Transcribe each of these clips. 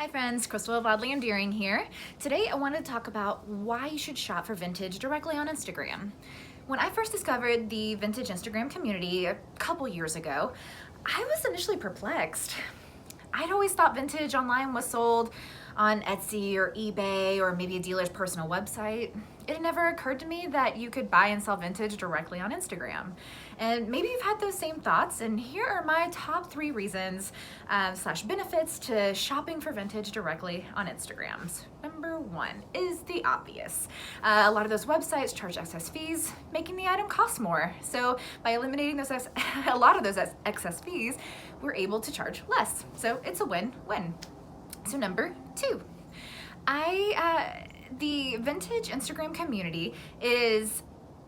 Hi friends, Crystal of Oddly Endearing here. Today I wanted to talk about why you should shop for vintage directly on Instagram. When I first discovered the vintage Instagram community a couple years ago, I was initially perplexed. I'd always thought vintage online was sold on Etsy or eBay or maybe a dealer's personal website. It had never occurred to me that you could buy and sell vintage directly on Instagram. And maybe you've had those same thoughts, and here are my top 3 reasons slash benefits to shopping for vintage directly on Instagram. Number 1 is the obvious. A lot of those websites charge excess fees, making the item cost more. So by eliminating those a lot of those excess fees, we're able to charge less. So it's a win-win. So number 2, the vintage Instagram community is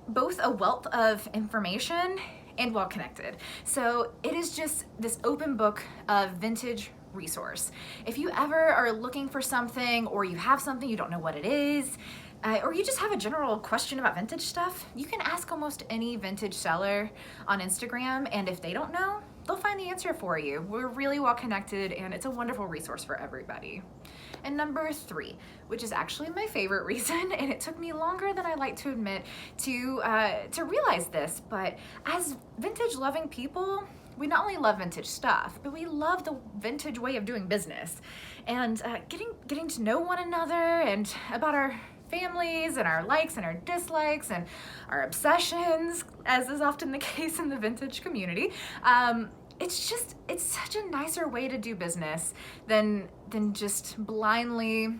both a wealth of information and well connected. So it is just this open book of vintage resource. If you ever are looking for something, or you have something you don't know what it is, or you just have a general question about vintage stuff, you can ask almost any vintage seller on Instagram, and if they don't know, they'll find the answer for you. We're really well connected, and it's a wonderful resource for everybody. And number 3, which is actually my favorite reason, and it took me longer than I like to admit to realize this, but as vintage loving people, we not only love vintage stuff, but we love the vintage way of doing business. And getting to know one another and about our families and our likes and our dislikes and our obsessions, as is often the case in the vintage community. It's such a nicer way to do business than just blindly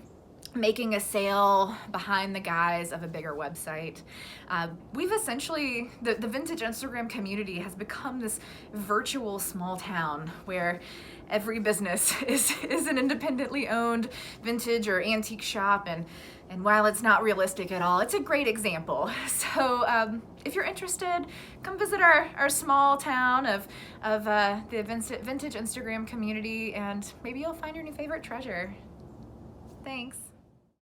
making a sale behind the guise of a bigger website. We've essentially, the vintage Instagram community has become this virtual small town where every business is an independently owned vintage or antique shop, and while it's not realistic at all, it's a great example. So if you're interested, come visit our small town of the vintage Instagram community, and maybe you'll find your new favorite treasure. Thanks.